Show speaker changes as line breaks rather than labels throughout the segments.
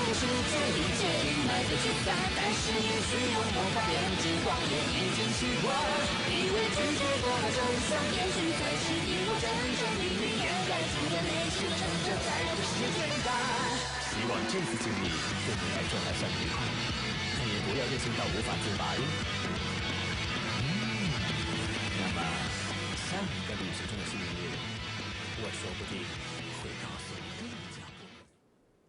也是最接力脉的主宰，但是也许用魔法变之光也已经是我，以为拒绝过的真相，也许才是一路真正秘密，掩盖住的内心撑着在这世界天大。希望这次经历对你来说还算愉快，但也不要任性到无法自拔哟。那么下一个旅途中的幸运日，我说不定会告诉你更加不。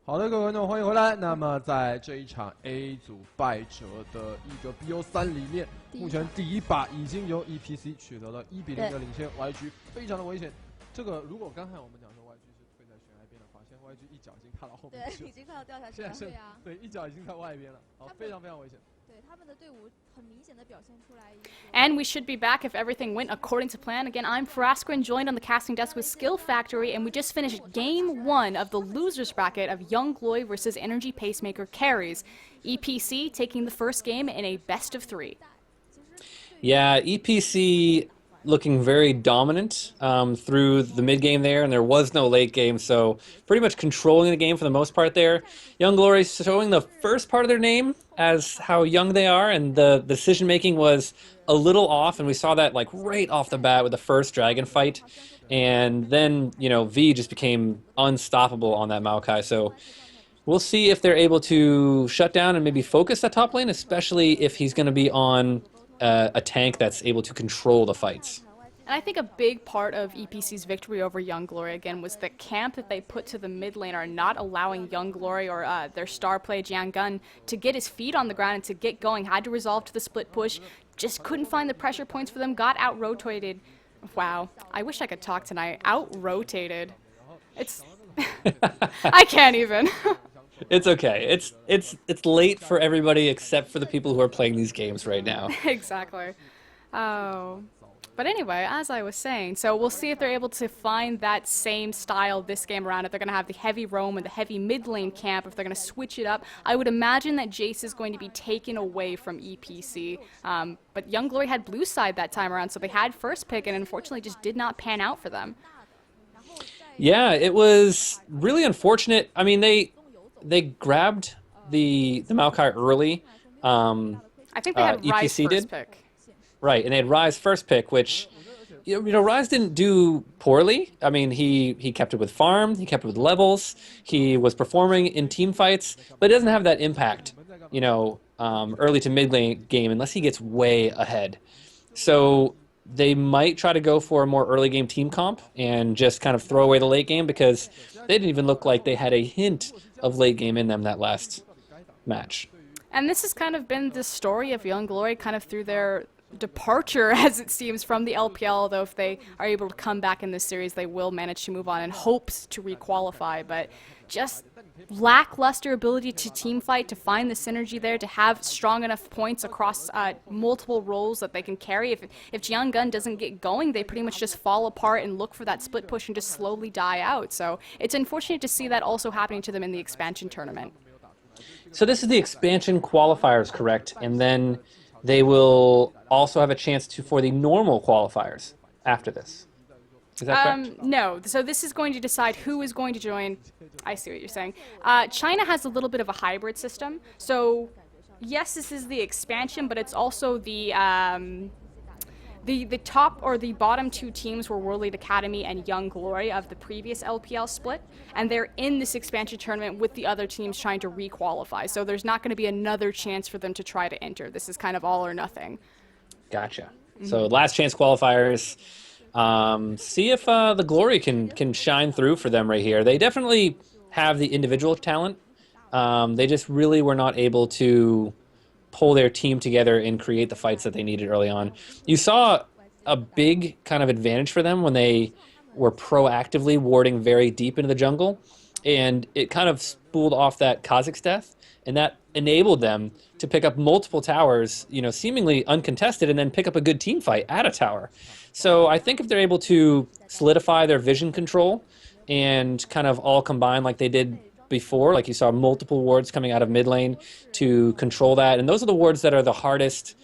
好的，各位观众，欢迎回来。那么在这一场 A 组败者的一个 BO3里面，目前第一把已经由 EPC 取得了1比0的领先 ，YG 非常的危险。这个如果刚才我们讲说 YG 是退在悬崖边的话，现在 YG 一脚已经踏到后面去了，
对，已经快要掉下去了。
对啊，对，一脚已经在外边了，好，非常非常危险。
And we should be back if everything went according to plan. Again, I'm Froskurinn, joined on the casting desk with Skillfactory, and we just finished Game 1 of the losers bracket of Young Glory versus Energy Pacemaker Carries. EPC taking the first game in a best of 3.
Yeah, EPC looking very dominant through the mid game there, and there was no late game, so pretty much controlling the game for the most part there. Young Glory showing the first part of their name as how young they are, and the decision making was a little off, and we saw that like right off the bat with the first dragon fight, and then V just became unstoppable on that Maokai. So we'll see if they're able to shut down and maybe focus that top lane, especially if he's going to be on a tank that's able to control the fights.
And I think a big part of EPC's victory over Young Glory, again, was the camp that they put to the mid lane are not allowing Young Glory or their star play, Jiang Gun, to get his feet on the ground and to get going. Had to resolve to the split push, just couldn't find the pressure points for them, got out-rotated. Wow, I wish I could talk tonight. Out-rotated. It's... I can't even.
It's okay. It's late for everybody except for the people who are playing these games right now.
Exactly. Oh. But anyway, as I was saying, so we'll see if they're able to find that same style this game around, if they're going to have the heavy roam and the heavy mid lane camp, if they're going to switch it up. I would imagine that Jace is going to be taken away from EPC. But Young Glory had blue side that time around, so they had first pick and unfortunately just did not pan out for them.
Yeah, it was really unfortunate. I mean, they grabbed the Maokai early.
I think they had Ryze
EPC
first pick.
Right, and they had Ryze first pick, which, Ryze didn't do poorly. I mean, he kept it with farm, he kept it with levels, he was performing in team fights, but it doesn't have that impact, early to mid lane game unless he gets way ahead. So they might try to go for a more early game team comp and just kind of throw away the late game because they didn't even look like they had a hint of late game in them that last match.
And this has kind of been the story of Young Glory kind of through their departure, as it seems, from the LPL, although if they are able to come back in this series, they will manage to move on in hopes to requalify, but just lackluster ability to team fight, to find the synergy there, to have strong enough points across multiple roles that they can carry. If Jiang Gun doesn't get going, they pretty much just fall apart and look for that split push and just slowly die out. So it's unfortunate to see that also happening to them in the expansion tournament.
So this is the expansion qualifiers, correct? And then they will also have a chance for the normal qualifiers after this. Is that correct?
No. So this is going to decide who is going to join. I see what you're saying. China has a little bit of a hybrid system. So yes, this is the expansion, but it's also the top or the bottom two teams were World Elite Academy and Young Glory of the previous LPL split, and they're in this expansion tournament with the other teams trying to re-qualify. So there's not going to be another chance for them to try to enter. This is kind of all or nothing.
Gotcha. So last chance qualifiers. See if the Glory can shine through for them right here. They definitely have the individual talent. They just really were not able to pull their team together and create the fights that they needed early on. You saw a big kind of advantage for them when they were proactively warding very deep into the jungle, and it kind of spooled off that Kha'Zix death, and that enabled them to pick up multiple towers, seemingly uncontested, and then pick up a good team fight at a tower. So I think if they're able to solidify their vision control and kind of all combine like they did before, like you saw multiple wards coming out of mid lane to control that, and those are the wards that are the hardest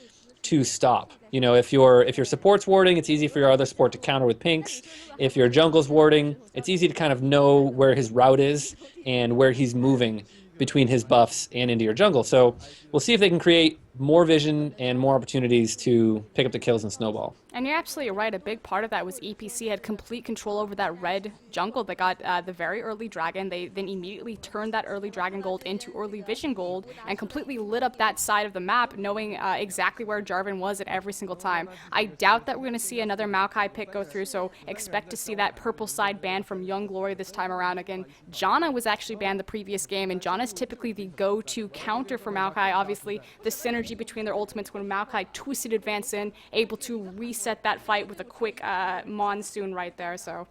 to stop. If your support's warding, it's easy for your other support to counter with pinks. If your jungle's warding, it's easy to kind of know where his route is and where he's moving between his buffs and into your jungle. So we'll see if they can create more vision and more opportunities to pick up the kills and snowball.
And you're absolutely right. A big part of that was EPC had complete control over that red jungle. They got the very early dragon. They then immediately turned that early dragon gold into early vision gold and completely lit up that side of the map, knowing exactly where Jarvan was at every single time. I doubt that we're going to see another Maokai pick go through, so expect to see that purple side banned from Young Glory this time around. Again, Janna was actually banned the previous game, and Janna's typically the go-to counter for Maokai. Obviously, the synergy between their ultimates when Maokai twisted advance in, able to reset that fight with a quick monsoon right there. So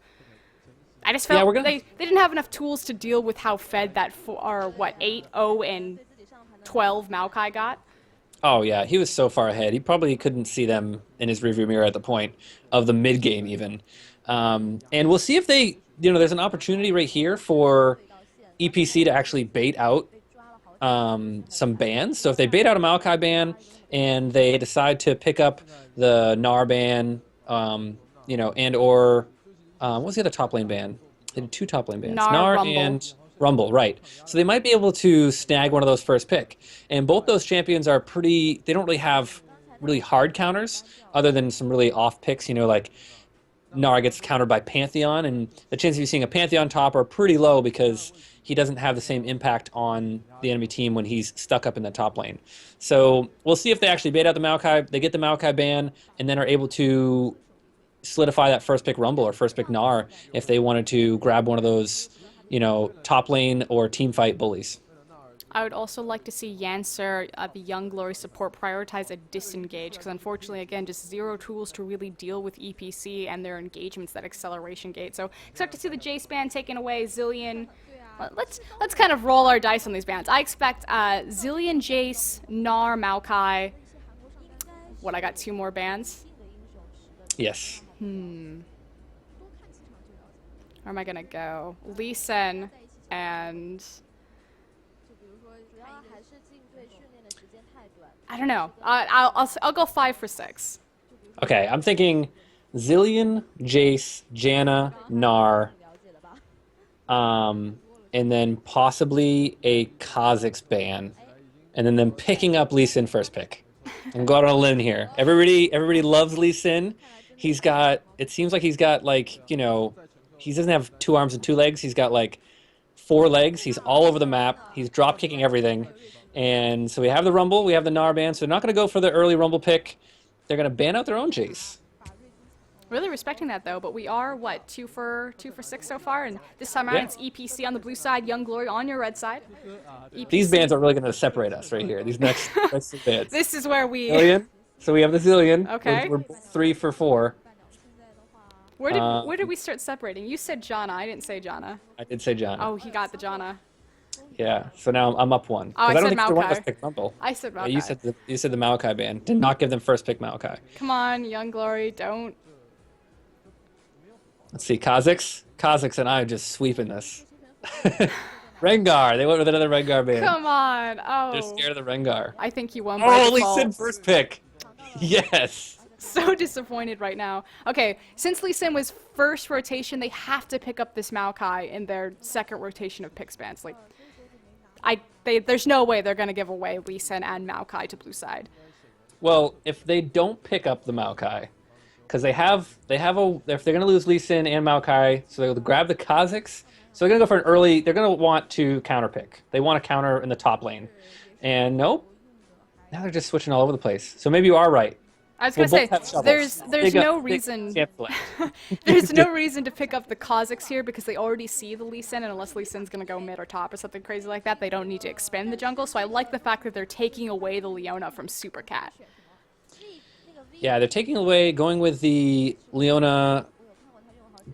I just felt they didn't have enough tools to deal with how fed that 8, 0, and 12 Maokai got.
Oh yeah, he was so far ahead. He probably couldn't see them in his rearview mirror at the point of the mid game even. And we'll see if they, there's an opportunity right here for EPC to actually bait out some bans. So if they bait out a Maokai ban and they decide to pick up the Gnar ban, and or what was the other top lane ban? They had 2 top lane bans. Gnar and Rumble, right. So they might be able to snag one of those first pick. And both those champions are they don't really have really hard counters other than some really off picks, like Gnar gets countered by Pantheon, and the chances of you seeing a Pantheon top are pretty low because he doesn't have the same impact on the enemy team when he's stuck up in the top lane. So we'll see if they actually bait out the Maokai, they get the Maokai ban, and then are able to solidify that first pick Rumble or first pick Gnar if they wanted to grab one of those, top lane or team fight bullies.
I would also like to see Yancer, the Young Glory support, prioritize a disengage, because unfortunately, again, just 0 tools to really deal with EPC and their engagements, that acceleration gate. So expect to see the Jace ban taken away, Zilean. Let's kind of roll our dice on these bans. I expect Zilean, Jace, Gnar, Maokai. What, I got 2 more bans?
Yes.
Where am I gonna go? Lee Sin and... I don't know. I'll go 5 for 6.
Okay, I'm thinking Zilean, Jace, Janna, Gnar, and then possibly a Kha'Zix ban, and then them picking up Lee Sin first pick. I'm going on a limb here. Everybody loves Lee Sin. It seems like he's got he doesn't have 2 arms and 2 legs. He's got 4 legs. He's all over the map. He's drop kicking everything. And so we have the Rumble, we have the Gnar ban, so they're not going to go for the early Rumble pick. They're going to ban out their own Jace.
Really respecting that, though, but we are, 2 for 6 so far, and this time around it's EPC on the blue side, Young Glory on your red side. EPC.
These bans are really going to separate us right here, these next 2 bans.
This is where we...
Zilean. So we have the Zilean.
Okay.
We're 3 for 4.
Where did we start separating? You said Janna, I didn't say Janna.
I did say Janna.
Oh, he got the Janna.
Yeah, so now I'm up 1.
Oh, I
don't
said
think
Maokai.
they want us to pick Rumble.
I said Maokai.
Yeah, you said the Maokai ban. Did not give them first pick Maokai.
Come on, Young Glory, don't.
Let's see, Kha'Zix and I are just sweeping this. Rengar, they went with another Rengar ban.
Come on, oh.
They're scared of the Rengar.
I think you won by
Lee
default.
Sin first pick. Yes.
So disappointed right now. Okay, since Lee Sin was first rotation, they have to pick up this Maokai in their second rotation of pick spans. There's no way they're going to give away Lee Sin and Maokai to blue side.
Well, if they don't pick up the Maokai, because if they're going to lose Lee Sin and Maokai, so they'll grab the Kha'Zix. So they're going to go for an early, they're going to want to counter pick. They want to counter in the top lane. And nope, now they're just switching all over the place. So maybe you are right.
I was going to say, there's no reason there's no reason to pick up the Kha'Zix here because they already see the Lee Sin, and unless Lee Sin's going to go mid or top or something crazy like that, they don't need to expend the jungle. So I like the fact that they're taking away the Leona from Super Cat.
Yeah, they're going with the Leona,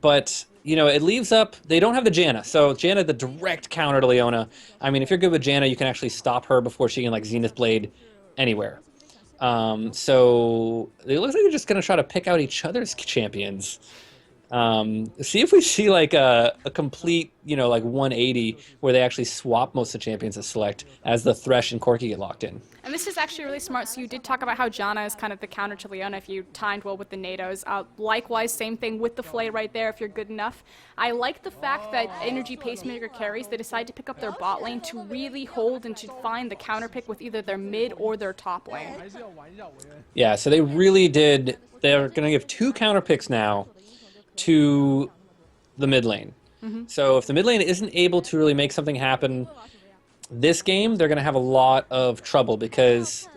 but, it leaves up, they don't have the Janna. So Janna, the direct counter to Leona. I mean, if you're good with Janna, you can actually stop her before she can, Zenith Blade anywhere. So it looks like they're just going to try to pick out each other's champions. See if we see like a complete, like 180 where they actually swap most of the champions at select as the Thresh and Corki get locked in.
And this is actually really smart. So you did talk about how Janna is kind of the counter to Leona if you timed well with the NATOs. Likewise, same thing with the Flay right there if you're good enough. I like the fact that Energy Pacemaker carries, they decide to pick up their bot lane to really hold and to find the counter pick with either their mid or their top lane.
Yeah, so they really did. They're going to give 2 counter picks now to the mid lane. So if the mid lane isn't able to really make something happen this game, they're going to have a lot of trouble because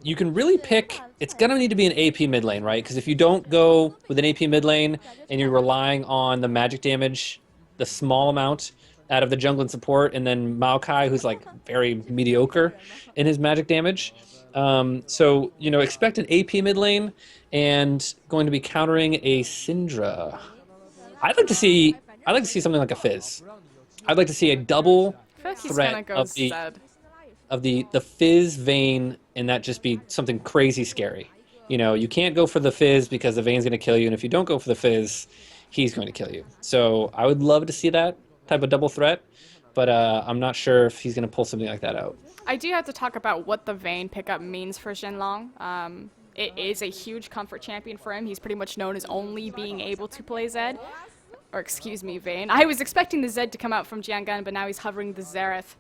you can really pick, it's going to need to be an AP mid lane, right? Because if you don't go with an AP mid lane and you're relying on the magic damage, the small amount out of the jungle and support, and then Maokai, who's like very mediocre in his magic damage. So, expect an AP mid lane and going to be countering a Syndra. I'd like to see something like a Fizz. I'd like to see a double threat of the Fizz Vayne, and that just be something crazy scary. You can't go for the Fizz because the Vayne's going to kill you, and if you don't go for the Fizz, he's going to kill you. So I would love to see that type of double threat, but I'm not sure if he's going to pull something like that out.
I do have to talk about what the Vayne pickup means for Shenlong. It is a huge comfort champion for him. He's pretty much known as only being able to play Zed. Or excuse me, Vayne. I was expecting the Zed to come out from Jiangan, but now he's hovering the Xerath.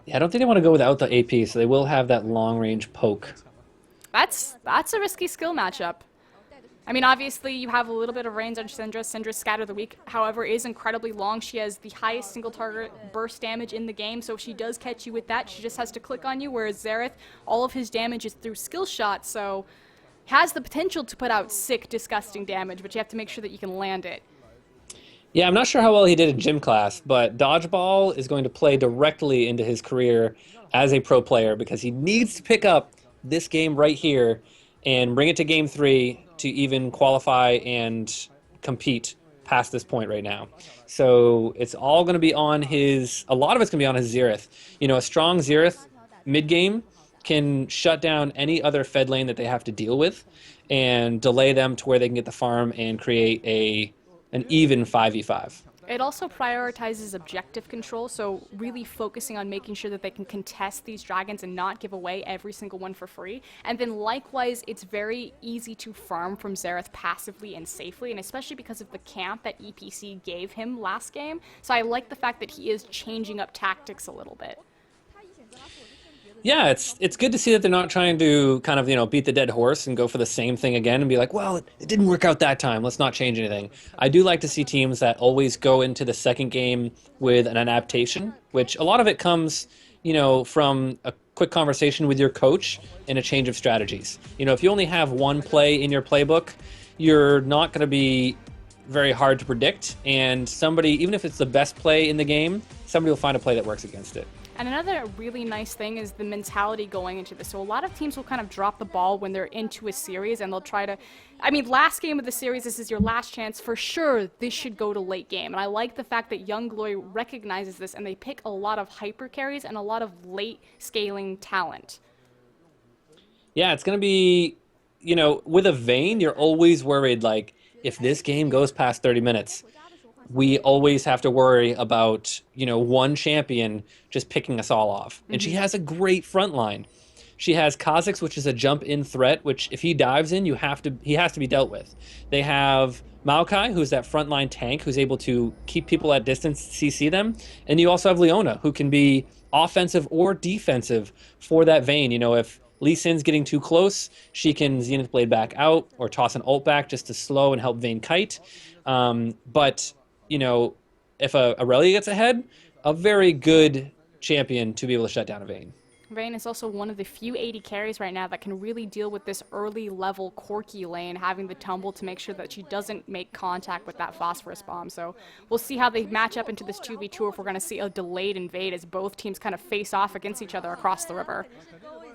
Yeah, I don't think they want to go without the AP, so they will have that long-range poke.
That's a risky skill matchup. I mean, obviously, you have a little bit of range on Syndra. Syndra's Scatter the Weak, however, is incredibly long. She has the highest single target burst damage in the game, so if she does catch you with that, she just has to click on you, whereas Xerath, all of his damage is through skill shots, so has the potential to put out sick, disgusting damage, but you have to make sure that you can land it.
Yeah, I'm not sure how well he did in gym class, but dodgeball is going to play directly into his career as a pro player because he needs to pick up this game right here and bring it to game 3 to even qualify and compete past this point right now. So it's all going to be on a lot of it's going to be on his Xerath. A strong Xerath mid-game can shut down any other Fed lane that they have to deal with and delay them to where they can get the farm and create an even 5v5.
It also prioritizes objective control, so really focusing on making sure that they can contest these dragons and not give away every single one for free. And then likewise, it's very easy to farm from Xerath passively and safely, and especially because of the camp that EPC gave him last game. So I like the fact that he is changing up tactics a little bit.
Yeah, it's good to see that they're not trying to kind of, beat the dead horse and go for the same thing again and be like, well, it didn't work out that time. Let's not change anything. I do like to see teams that always go into the second game with an adaptation, which a lot of it comes, from a quick conversation with your coach and a change of strategies. If you only have one play in your playbook, you're not going to be very hard to predict. And somebody, even if it's the best play in the game, somebody will find a play that works against it.
And another really nice thing is the mentality going into this. So a lot of teams will kind of drop the ball when they're into a series and they'll try to, last game of the series, this is your last chance. For sure, this should go to late game. And I like the fact that Young Glory recognizes this and they pick a lot of hyper carries and a lot of late scaling talent.
Yeah, it's going to be, with a Vayne, you're always worried, like, if this game goes past 30 minutes, we always have to worry about, one champion just picking us all off. And she has a great front line. She has Kha'Zix, which is a jump-in threat, which if he dives in, he has to be dealt with. They have Maokai, who's that frontline tank, who's able to keep people at distance, CC them. And you also have Leona, who can be offensive or defensive for that Vayne. If Lee Sin's getting too close, she can Zenith Blade back out or toss an ult back just to slow and help Vayne kite. But if a Aurelia gets ahead, a very good champion to be able to shut down a Vayne.
Vayne is also one of the few 80 carries right now that can really deal with this early level Corki lane, having the tumble to make sure that she doesn't make contact with that phosphorus bomb. So we'll see how they match up into this 2v2, if we're going to see a delayed invade as both teams kind of face off against each other across the river.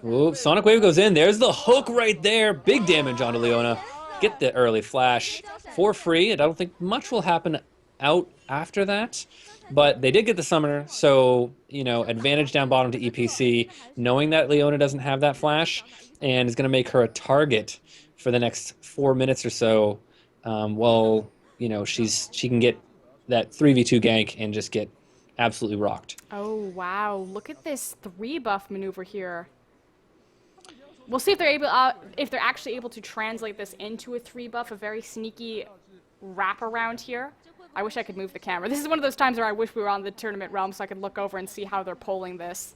Ooh, Sonic Wave goes in. There's the hook right there. Big damage onto Leona. Get the early flash for free. I don't think much will happen out after that, but they did get the summoner, so advantage down bottom to EPC, knowing that Leona doesn't have that flash and is going to make her a target for the next 4 minutes or so. Well, you know, she can get that 3v2 gank and just get absolutely rocked.
Oh, wow. Look at this 3-buff maneuver here. We'll see if they're actually able to translate this into a 3-buff, a very sneaky wraparound here. I wish I could move the camera. This is one of those times where I wish we were on the tournament realm so I could look over and see how they're polling this.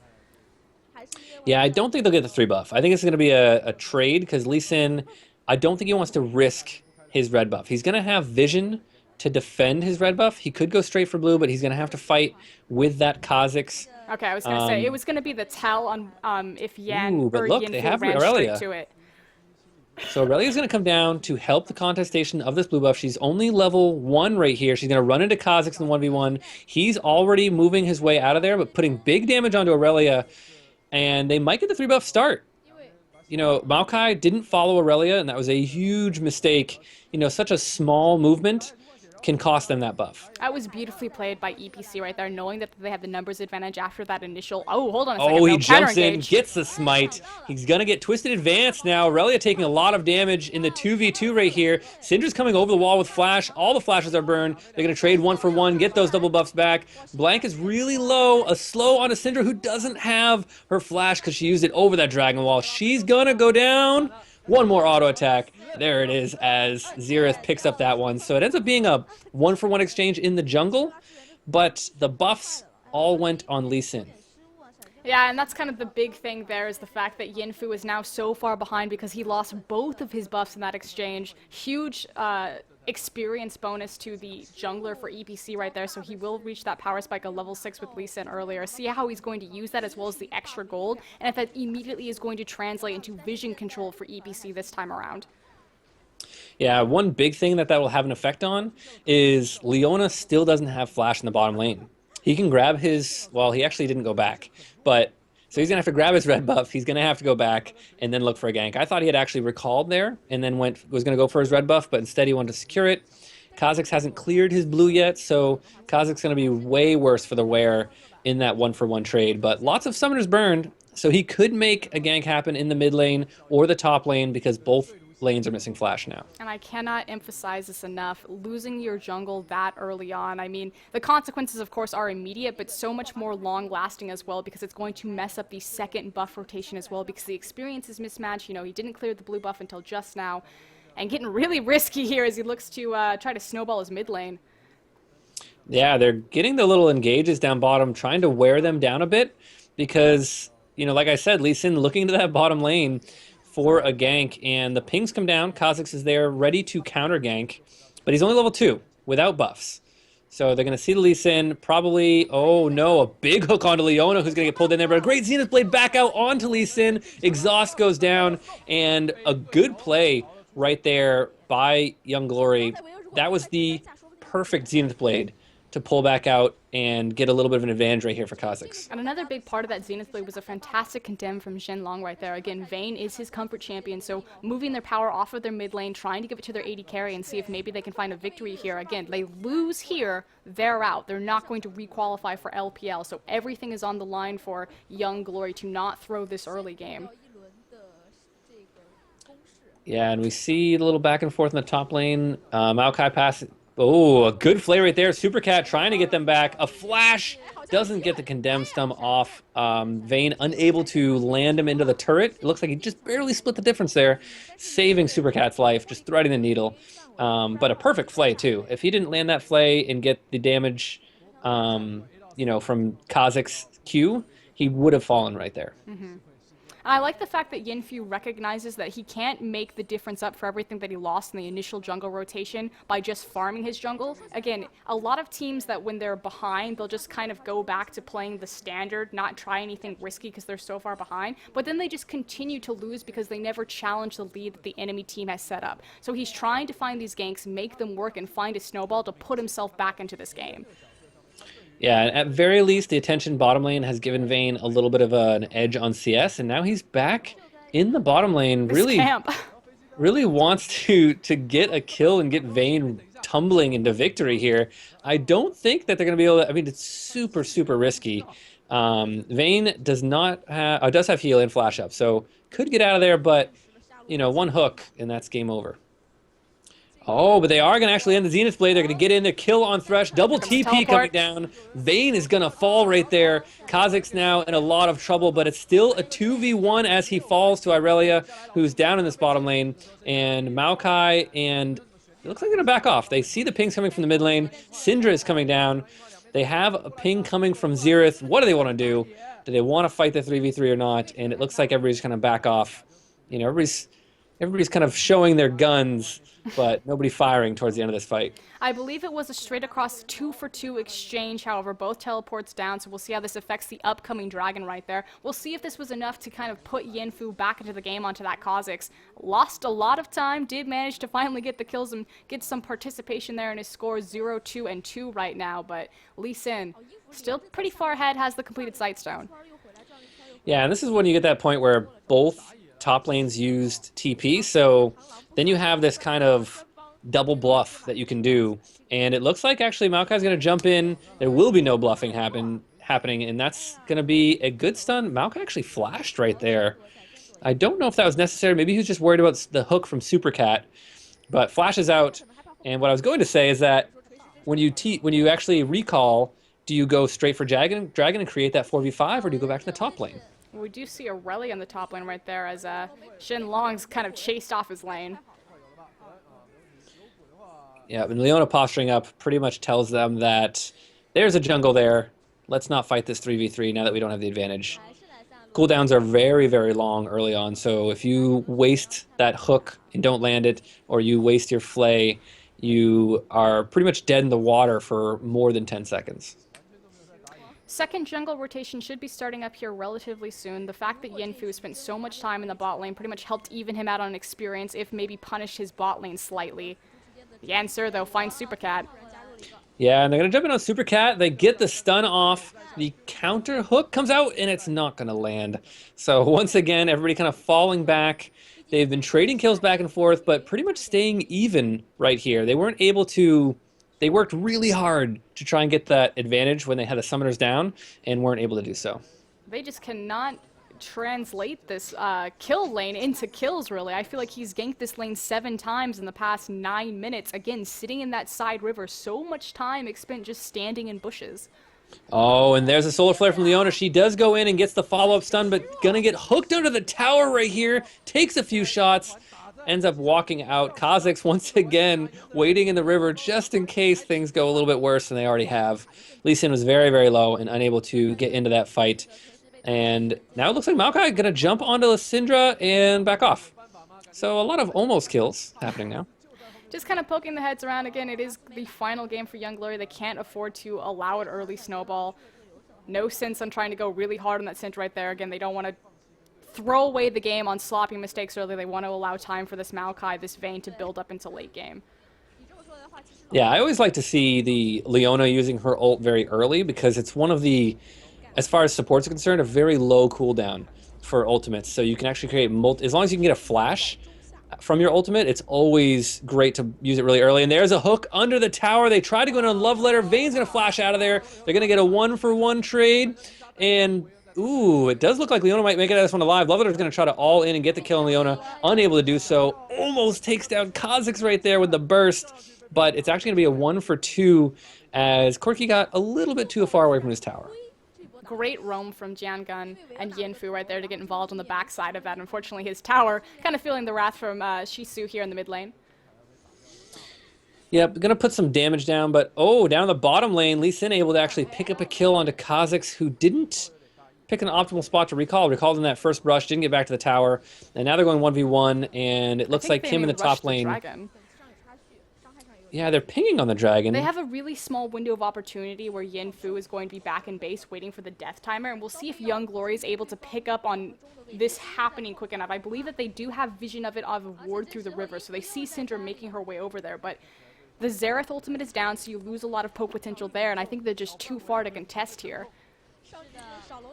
Yeah, I don't think they'll get the 3-buff. I think it's going to be a trade because Lee Sin, I don't think he wants to risk his red buff. He's going to have vision to defend his red buff. He could go straight for blue, but he's going to have to fight with that Kha'Zix.
Okay, I was going to say, it was going to be the tell on if Yan or
look,
Yin
they have
ran
Aurelia.
straight to it.
So Aurelia's going to come down to help the contestation of this blue buff. She's only level 1 right here. She's going to run into Kha'Zix in the 1v1. He's already moving his way out of there, but putting big damage onto Aurelia, and they might get the 3-buff start. You know, Maokai didn't follow Aurelia, and that was a huge mistake. You know, such a small movement can cost them that buff.
That was beautifully played by EPC right there, knowing that they have the numbers advantage after that initial... Oh, hold on a second.
Oh, he
no,
jumps in,
engaged.
gets the smite. He's going to get Twisted Advance now. Aurelia taking a lot of damage in the 2v2 right here. Syndra's coming over the wall with Flash. All the flashes are burned. They're going to trade 1 for 1, get those double buffs back. Blank is really low. A slow on a Syndra who doesn't have her Flash because she used it over that Dragon Wall. She's going to go down. One more auto attack. There it is as Xerath picks up that one. So it ends up being a 1-for-1 exchange in the jungle, but the buffs all went on Lee Sin.
Yeah, and that's kind of the big thing there is the fact that Yinfu is now so far behind because he lost both of his buffs in that exchange. Huge experience bonus to the jungler for EPC right there, so he will reach that power spike of level 6 with Lee Sin earlier. See how he's going to use that as well as the extra gold, and if that immediately is going to translate into vision control for EPC this time around.
Yeah, one big thing that will have an effect on is Leona still doesn't have Flash in the bottom lane. He can grab his, well, he actually didn't go back, but so he's going to have to grab his red buff. He's going to have to go back and then look for a gank. I thought he had actually recalled there and then was going to go for his red buff, but instead he wanted to secure it. Kha'Zix hasn't cleared his blue yet, so Kha'Zix going to be way worse for the wear in that 1-for-1 trade. But lots of summoners burned, so he could make a gank happen in the mid lane or the top lane because both lanes are missing Flash now.
And I cannot emphasize this enough. Losing your jungle that early on, I mean, the consequences, of course, are immediate, but so much more long-lasting as well because it's going to mess up the second buff rotation as well because the experience is mismatched. You know, he didn't clear the blue buff until just now. And getting really risky here as he looks to try to snowball his mid lane.
Yeah, they're getting the little engages down bottom, trying to wear them down a bit because, you know, like I said, Lee Sin looking to that bottom lane for a gank, and the pings come down. Kha'Zix is there, ready to counter gank, but he's only level 2, without buffs. So they're going to see the Lee Sin, probably, oh no, a big hook onto Leona, who's going to get pulled in there, but a great Zenith Blade back out onto Lee Sin. Exhaust goes down, and a good play right there by Young Glory. That was the perfect Zenith Blade to pull back out and get a little bit of an advantage right here for Kha'Zix.
And another big part of that Zenith Blade was a fantastic condemn from Shenlong right there. Again, Vayne is his comfort champion, so moving their power off of their mid lane, trying to give it to their AD carry and see if maybe they can find a victory here. Again, they lose here, they're out. They're not going to requalify for LPL, so everything is on the line for Young Glory to not throw this early game.
Yeah, and we see a little back and forth in the top lane. Maokai passes. Oh, a good play right there. Supercat trying to get them back. A flash doesn't get the condemned stum off. Vayne unable to land him into the turret. It looks like he just barely split the difference there, saving Supercat's life, just threading the needle. But a perfect flay too. If he didn't land that flay and get the damage, you know, from Kha'Zix's Q, he would have fallen right there.
Mm-hmm. I like the fact that Yinfu recognizes that he can't make the difference up for everything that he lost in the initial jungle rotation by just farming his jungle. Again, a lot of teams that when they're behind, they'll just kind of go back to playing the standard, not try anything risky because they're so far behind, but then they just continue to lose because they never challenge the lead that the enemy team has set up. So he's trying to find these ganks, make them work, and find a snowball to put himself back into this game.
Yeah, at very least, the attention bottom lane has given Vayne a little bit of an edge on CS, and now he's back in the bottom lane. Really wants to get a kill and get Vayne tumbling into victory here. I don't think that they're going to be able to. I mean, it's super, super risky. Vayne does not have, does have heal and flash up, so could get out of there, but you know, one hook, and that's game over. Oh, but they are going to actually end the Zenith Blade. They're going to get in there, kill on Thresh. Double TP coming down. Vayne is going to fall right there. Kha'Zix's now in a lot of trouble, but it's still a 2v1 as he falls to Irelia, who's down in this bottom lane. And Maokai and... it looks like they're going to back off. They see the pings coming from the mid lane. Syndra is coming down. They have a ping coming from Xerath. What do they want to do? Do they want to fight the 3v3 or not? And it looks like everybody's going to back off. You know, everybody's kind of showing their guns, but nobody firing towards the end of this fight.
I believe it was a straight across 2-for-2 exchange, however, both teleports down, so we'll see how this affects the upcoming dragon right there. We'll see if this was enough to kind of put Yanfu back into the game onto that Kha'Zix. Lost a lot of time, did manage to finally get the kills and get some participation there in his score 0, 2, and 2 right now, but Lee Sin still pretty far ahead, has the completed Sightstone.
Yeah, and this is when you get that point where both top lanes used TP, so then you have this kind of double bluff that you can do, and it looks like actually Maokai's going to jump in. There will be no bluffing happening, and that's going to be a good stun. Maokai actually flashed right there. I don't know if that was necessary. Maybe he was just worried about the hook from Supercat, but flashes out. And what I was going to say is that when you actually recall, do you go straight for Dragon and create that 4v5, or do you go back to the top lane?
We do see Aurelia in the top lane right there as Shen Long's kind of chased off his lane.
Yeah, and Leona posturing up pretty much tells them that there's a jungle there. Let's not fight this 3v3 now that we don't have the advantage. Cooldowns are very, very long early on, so if you waste that hook and don't land it, or you waste your flay, you are pretty much dead in the water for more than 10 seconds.
Second jungle rotation should be starting up here relatively soon. The fact that Yanfu spent so much time in the bot lane pretty much helped even him out on experience, if maybe punished his bot lane slightly. The answer, though, finds Supercat.
Yeah, and they're going to jump in on Supercat. They get the stun off. The counter hook comes out, and it's not going to land. So once again, everybody kind of falling back. They've been trading kills back and forth, but pretty much staying even right here. They weren't able to... They worked really hard to try and get that advantage when they had the summoners down, and weren't able to do so.
They just cannot translate this kill lane into kills, really. I feel like he's ganked this lane 7 times in the past 9 minutes. Again, sitting in that side river, so much time spent just standing in bushes.
Oh, and there's a solar flare from Leona. She does go in and gets the follow-up stun, but gonna get hooked under the tower right here. Takes a few shots, ends up walking out. Kha'Zix once again waiting in the river just in case things go a little bit worse than they already have. Lee Sin was very, very low and unable to get into that fight. And now it looks like Maokai gonna jump onto Syndra and back off. So a lot of almost kills happening now.
Just kind of poking the heads around again. It is the final game for Young Glory. They can't afford to allow an early snowball. No sense on trying to go really hard on that Syndra right there. Again, they don't want to throw away the game on sloppy mistakes early. They want to allow time for this Maokai, this Vayne, to build up into late game.
Yeah, I always like to see the Leona using her ult very early because it's one of the, as far as supports are concerned, a very low cooldown for ultimates. So you can actually create as long as you can get a flash from your ultimate, it's always great to use it really early. And there's a hook under the tower. They try to go in on Love Letter. Vayne's going to flash out of there. They're going to get a 1-for-1 trade. And, ooh, it does look like Leona might make it out of this one alive. Love Letter's going to try to all in and get the kill on Leona. Unable to do so. Almost takes down Kha'Zix right there with the burst. But it's actually going to be a 1-for-2 as Corki got a little bit too far away from his tower.
Great roam from Jiangun and Yanfu right there to get involved on the backside of that. Unfortunately, his tower kind of feeling the wrath from Shisu here in the mid lane.
Yep, gonna put some damage down, but oh, down the bottom lane, Lee Sin able to actually pick up a kill onto Kha'Zix, who didn't pick an optimal spot to recall. Recalled in that first brush, didn't get back to the tower, and now they're going 1v1, and it looks like him in the top lane. Yeah, they're pinging on the dragon.
They have a really small window of opportunity where Yanfu is going to be back in base waiting for the death timer, and we'll see if Young Glory is able to pick up on this happening quick enough. I believe that they do have vision of it of a ward through the river, so they see Syndra making her way over there, but the Xerath ultimate is down, so you lose a lot of poke potential there, and I think they're just too far to contest here.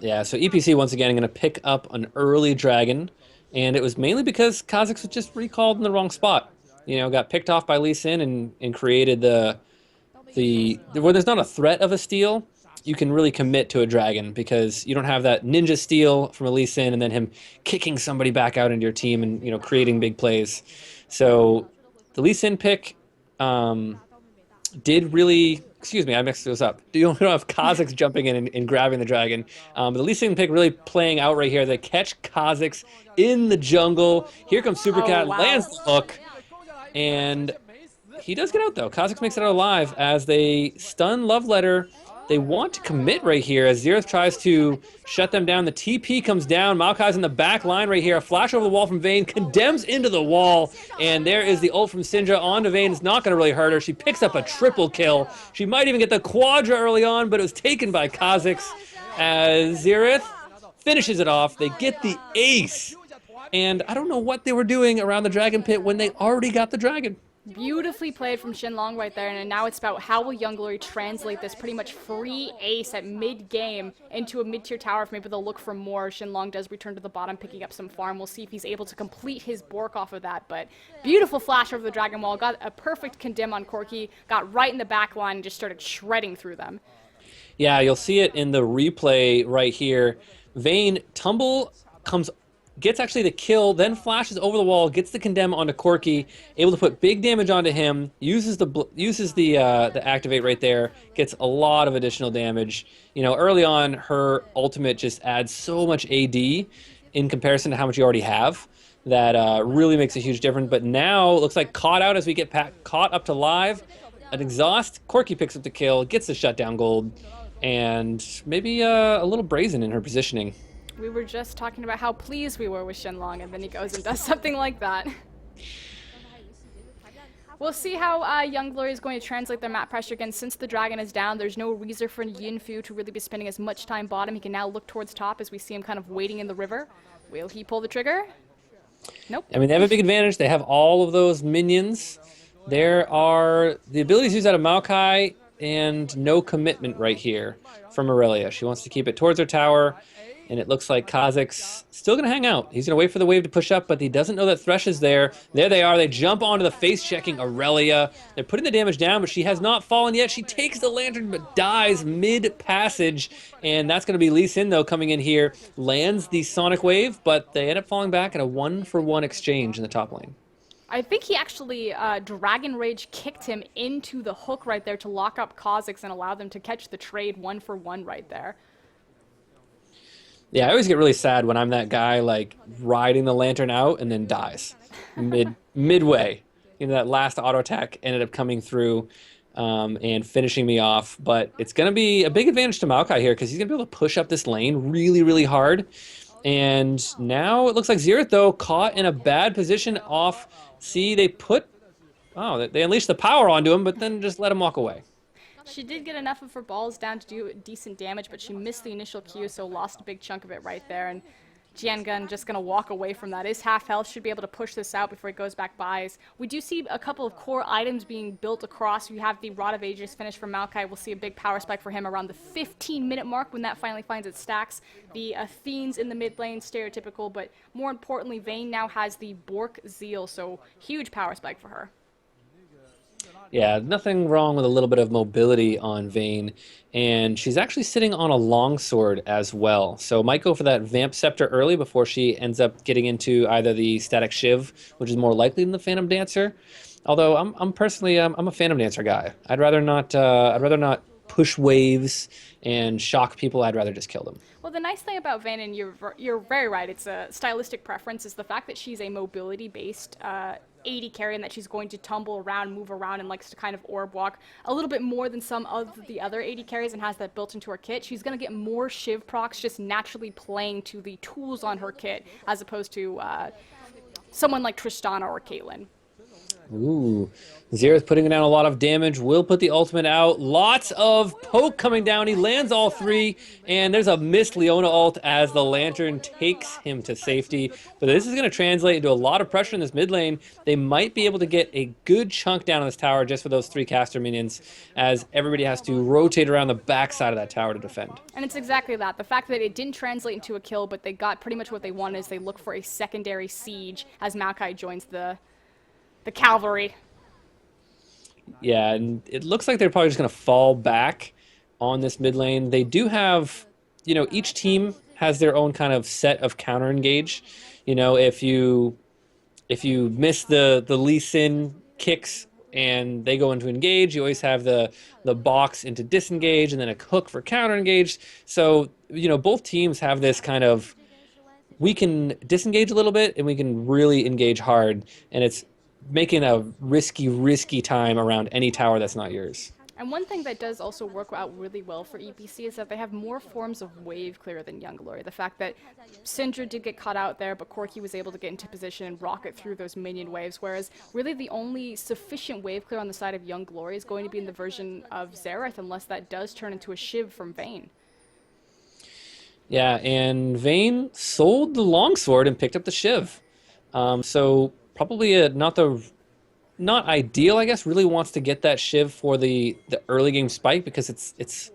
Yeah, so EPC once again going to pick up an early dragon, and it was mainly because Kha'Zix was just recalled in the wrong spot. You know, got picked off by Lee Sin and created where there's not a threat of a steal, you can really commit to a dragon, because you don't have that ninja steal from a Lee Sin and then him kicking somebody back out into your team and, you know, creating big plays. So the Lee Sin pick did really, excuse me, I mixed those up. You don't have Kha'Zix jumping in and grabbing the dragon. But the Lee Sin pick really playing out right here. They catch Kha'Zix in the jungle. Here comes Supercat,
wow.
lands the hook, and he does get out, though. Kha'Zix makes it out alive as they stun Love Letter. They want to commit right here as Xerath tries to shut them down. The TP comes down. Maokai's in the back line right here. A flash over the wall from Vayne, condemns into the wall, and there is the ult from Syndra onto Vayne. It's not going to really hurt her. She picks up a triple kill. She might even get the quadra early on, but it was taken by Kha'Zix as Xerath finishes it off. They get the ace, and I don't know what they were doing around the Dragon Pit when they already got the dragon.
Beautifully played from Shenlong right there, and now it's about how will Young Glory translate this pretty much free ace at mid-game into a mid-tier tower. If maybe they'll look for more. Shenlong does return to the bottom, picking up some farm. We'll see if he's able to complete his Bork off of that, but beautiful flash over the Dragon Wall. Got a perfect condemn on Corki, got right in the back line and just started shredding through them.
Yeah, you'll see it in the replay right here. Vayne tumble gets actually the kill, then flashes over the wall, gets the condemn onto Corki, able to put big damage onto him, uses the activate right there, gets a lot of additional damage. You know, early on, her ultimate just adds so much AD in comparison to how much you already have that really makes a huge difference. But now it looks like caught out as we get caught up to live. An exhaust, Corki picks up the kill, gets the shutdown gold, and maybe a little brazen in her positioning.
We were just talking about how pleased we were with Shenlong, and then he goes and does something like that. We'll see how Young Glory is going to translate their map pressure again. Since the dragon is down, there's no reason for Yinfu to really be spending as much time bottom. He can now look towards top as we see him kind of waiting in the river. Will he pull the trigger? Nope.
I mean, they have a big advantage. They have all of those minions. There are the abilities used out of Maokai and no commitment right here from Aurelia. She wants to keep it towards her tower. And it looks like Kha'Zix still going to hang out. He's going to wait for the wave to push up, but he doesn't know that Thresh is there. There they are. They jump onto the face-checking Aurelia. They're putting the damage down, but she has not fallen yet. She takes the lantern, but dies mid-passage. And that's going to be Lee Sin, though, coming in here. Lands the Sonic Wave, but they end up falling back in a 1-for-1 exchange in the top lane.
I think he actually, Dragon Rage kicked him into the hook right there to lock up Kha'Zix and allow them to catch the trade 1-for-1 right there.
Yeah, I always get really sad when I'm that guy, like, riding the lantern out and then dies midway. You know, that last auto attack ended up coming through and finishing me off. But it's going to be a big advantage to Maokai here because he's going to be able to push up this lane really, really hard. And now it looks like Xerath, though, caught in a bad position off. See, they unleashed the power onto him, but then just let him walk away.
She did get enough of her balls down to do decent damage, but she missed the initial Q, so lost a big chunk of it right there. And Jiangun just going to walk away from that. Is half health, should be able to push this out before he goes back buys. We do see a couple of core items being built across. We have the Rod of Ages finish from Maokai. We'll see a big power spike for him around the 15-minute mark when that finally finds its stacks. The Athenes in the mid lane, stereotypical, but more importantly, Vayne now has the Bork Zeal, so huge power spike for her.
Yeah, nothing wrong with a little bit of mobility on Vayne, and she's actually sitting on a longsword as well. So might go for that Vamp Scepter early before she ends up getting into either the Static Shiv, which is more likely than the Phantom Dancer. Although I'm personally I'm a Phantom Dancer guy. I'd rather not push waves and shock people. I'd rather just kill them.
Well, the nice thing about Vayne, and you're very right, it's a stylistic preference, is the fact that she's a mobility-based AD carry and that she's going to tumble around, move around, and likes to kind of orb walk a little bit more than some of the other AD carries and has that built into her kit. She's going to get more Shiv procs just naturally playing to the tools on her kit as opposed to someone like Tristana or Caitlyn.
Ooh, Xerath putting down a lot of damage, will put the ultimate out. Lots of poke coming down. He lands all three, and there's a missed Leona ult as the Lantern takes him to safety. But this is going to translate into a lot of pressure in this mid lane. They might be able to get a good chunk down on this tower just for those 3 caster minions, as everybody has to rotate around the backside of that tower to defend.
And it's exactly that. The fact that it didn't translate into a kill, but they got pretty much what they wanted, is they look for a secondary siege as Maokai joins the cavalry.
Yeah, and it looks like they're probably just going to fall back on this mid lane. They do have, each team has their own kind of set of counter engage. If you miss the Lee Sin kicks and they go into engage, you always have the box into disengage and then a hook for counter engage. So, both teams have this kind of, we can disengage a little bit and we can really engage hard, and it's making a risky time around any tower that's not yours.
And one thing that does also work out really well for EPC is that they have more forms of wave clear than Young Glory. The fact that Syndra did get caught out there, but Corki was able to get into position and rocket through those minion waves, whereas really the only sufficient wave clear on the side of Young Glory is going to be in the version of Xerath, unless that does turn into a Shiv from Vayne.
Yeah, and Vayne sold the longsword and picked up the Shiv. So probably not ideal, I guess. Really wants to get that Shiv for the early game spike, because it's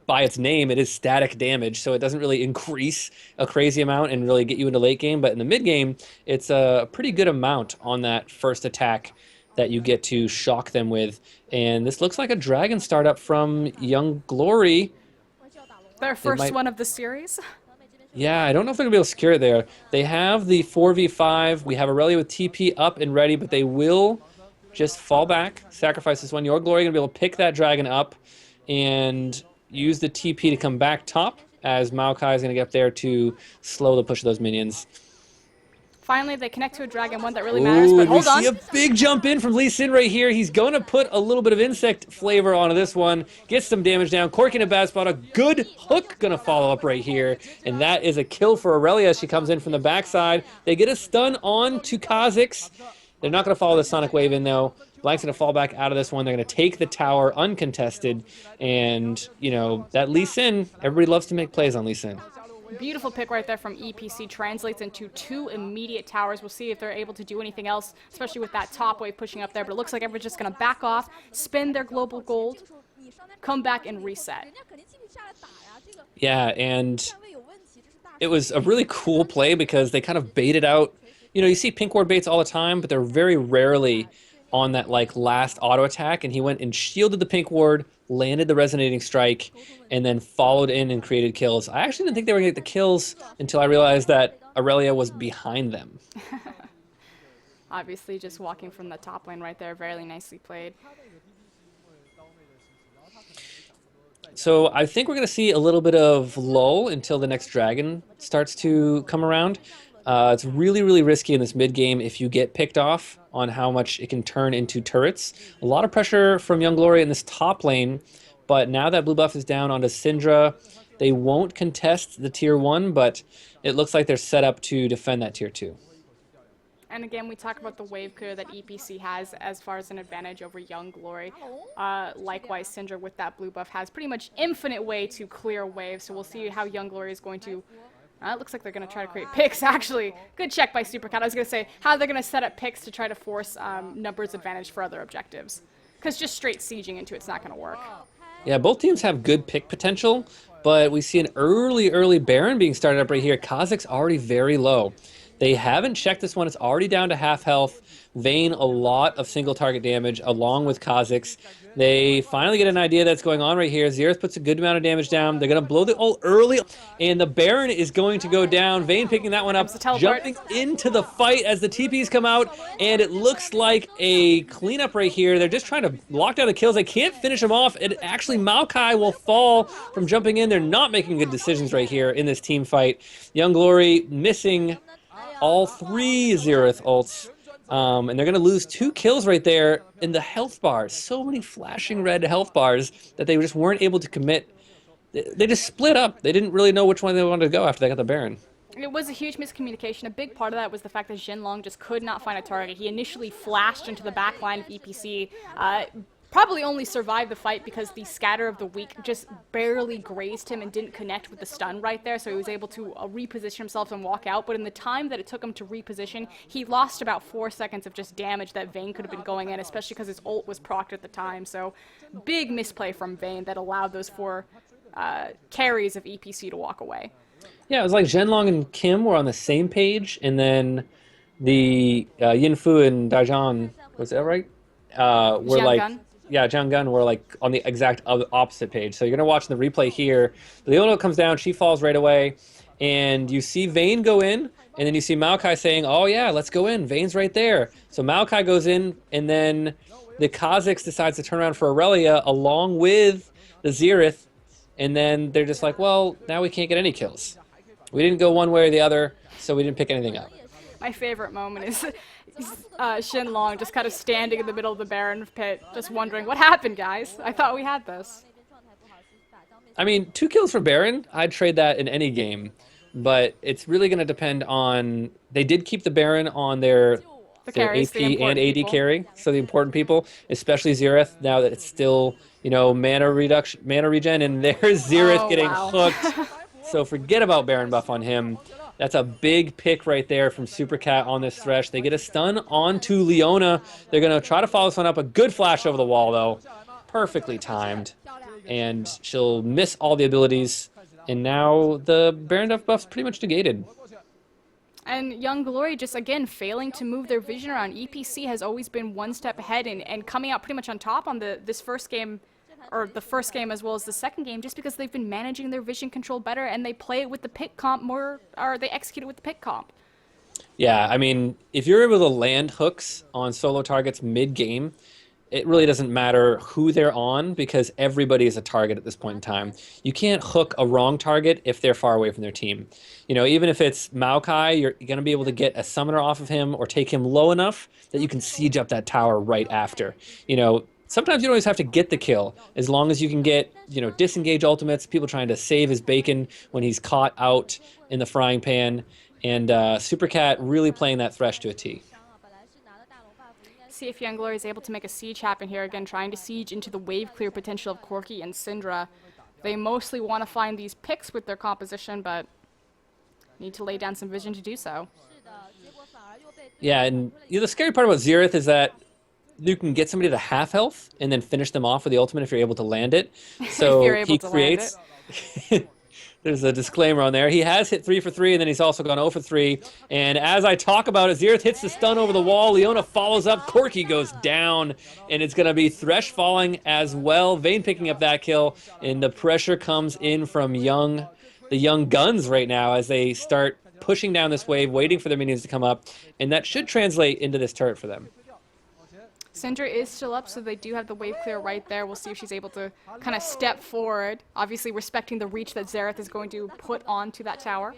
by its name, it is static damage, so it doesn't really increase a crazy amount and really get you into late game. But in the mid game, it's a pretty good amount on that first attack that you get to shock them with. And this looks like a dragon startup from Young Glory.
Their first one of the series.
Yeah, I don't know if they're going to be able to secure it there. They have the 4v5. We have Aurelia with TP up and ready, but they will just fall back, sacrifice this one. Your Glory going to be able to pick that dragon up and use the TP to come back top, as Maokai is going to get up there to slow the push of those minions.
Finally, they connect to a dragon, one that really matters, but hold on.
We see a big jump in from Lee Sin right here. He's going to put a little bit of insect flavor onto this one, get some damage down. Corki in a bad spot. A good hook going to follow up right here, and that is a kill for Aurelia. She comes in from the backside. They get a stun on to Kha'Zix. They're not going to follow the Sonic Wave in, though. Blank's going to fall back out of this one. They're going to take the tower uncontested, and, that Lee Sin, everybody loves to make plays on Lee Sin.
Beautiful pick right there from EPC, translates into 2 immediate towers. We'll see if they're able to do anything else, especially with that top wave pushing up there, but it looks like everyone's just going to back off, spend their global gold, come back and reset.
Yeah, and it was a really cool play because they kind of baited out. You see pink ward baits all the time, but they're very rarely on that last auto attack, and he went and shielded the pink ward, landed the resonating strike, and then followed in and created kills. I actually didn't think they were going to get the kills until I realized that Aurelia was behind them.
Obviously, just walking from the top lane right there, very nicely played.
So I think we're going to see a little bit of lull until the next dragon starts to come around. It's really risky in this mid game if you get picked off on how much it can turn into turrets. A lot of pressure from Young Glory in this top lane, but now that blue buff is down onto Syndra, they won't contest the tier 1, but it looks like they're set up to defend that tier 2.
And again, we talk about the wave clear that EPC has as far as an advantage over Young Glory. Likewise, Syndra with that blue buff has pretty much infinite way to clear waves, so we'll see how Young Glory is going to... it looks like they're going to try to create picks, actually. Good check by Supercat. I was going to say how they're going to set up picks to try to force numbers advantage for other objectives. Because just straight sieging into it's not going to work.
Yeah, both teams have good pick potential, but we see an early Baron being started up right here. Kha'Zix already very low. They haven't checked this one. It's already down to half health. Vayne, a lot of single target damage along with Kha'Zix. They finally get an idea that's going on right here. Xerath puts a good amount of damage down. They're going to blow the ult early, and the Baron is going to go down. Vayne picking that one up, jumping into the fight as the TPs come out, and it looks like a cleanup right here. They're just trying to lock down the kills. They can't finish them off, and actually Maokai will fall from jumping in. They're not making good decisions right here in this team fight. Young Glory missing all 3 Xerath ults. And they're going to lose 2 kills right there in the health bars. So many flashing red health bars that they just weren't able to commit. They just split up. They didn't really know which one they wanted to go after they got the Baron.
It was a huge miscommunication. A big part of that was the fact that Jinlong just could not find a target. He initially flashed into the back line of EPC. Probably only survived the fight because the scatter of the weak just barely grazed him and didn't connect with the stun right there, so he was able to reposition himself and walk out. But in the time that it took him to reposition, he lost about 4 seconds of just damage that Vayne could have been going in, especially because his ult was procced at the time. So big misplay from Vayne that allowed those 4 carries of EPC to walk away.
Yeah, it was like Zhenlong and Kim were on the same page, and then the Yinfu and Daijan, was that right? Were like... John Gunn were like on the exact opposite page. So you're gonna watch the replay here. Leona comes down, she falls right away, and you see Vayne go in, and then you see Maokai saying, "Oh yeah, let's go in. Vayne's right there." So Maokai goes in, and then the Kha'Zix decides to turn around for Aurelia along with the Xerath, and then they're just like, "Well, now we can't get any kills. We didn't go one way or the other, so we didn't pick anything up."
My favorite moment is Shenlong just kind of standing in the middle of the Baron pit, just wondering, what happened, guys? I thought we had this.
I mean, 2 kills for Baron, I'd trade that in any game, but it's really going to depend on... They did keep the Baron on their
carries,
AP and AD
people.
carry, so the important people, especially Xerath, now that it's still, you know, mana regen, and there's Xerath getting hooked. So forget about Baron buff on him. That's a big pick right there from Supercat on this Thresh. They get a stun onto Leona. They're going to try to follow this one up. A good flash over the wall, though. Perfectly timed. And she'll miss all the abilities. And now the Baron buff's pretty much negated.
And Young Glory just, again, failing to move their vision around. EPC has always been one step ahead and coming out pretty much on top on this first game, or the first game as well as the second game, just because they've been managing their vision control better and they play it with the pick comp more, or they execute it with the pick comp.
Yeah, I mean, if you're able to land hooks on solo targets mid-game, it really doesn't matter who they're on because everybody is a target at this point in time. You can't hook a wrong target if they're far away from their team. You know, even if it's Maokai, you're going to be able to get a summoner off of him or take him low enough that you can siege up that tower right after. You know, sometimes you don't always have to get the kill, as long as you can get, you know, disengage ultimates, people trying to save his bacon when he's caught out in the frying pan, and Supercat really playing that Thresh to a T.
See if Young Glory is able to make a siege happen here, again trying to siege into the wave clear potential of Corki and Syndra. They mostly want to find these picks with their composition, but need to lay down some vision to do so.
Yeah, and you know, the scary part about Xerath is that you can get somebody to half health and then finish them off with the ultimate if you're able to land it. So he creates... There's a disclaimer on there. He has hit 3 for 3, and then he's also gone 0 for 3. And as I talk about it, Xerath hits the stun over the wall. Leona follows up. Corki goes down, and it's going to be Thresh falling as well. Vayne picking up that kill, and the pressure comes in from the young guns right now as they start pushing down this wave, waiting for their minions to come up, and that should translate into this turret for them.
Syndra is still up, so they do have the wave clear right there. We'll see if she's able to kind of step forward, obviously respecting the reach that Xerath is going to put onto that tower.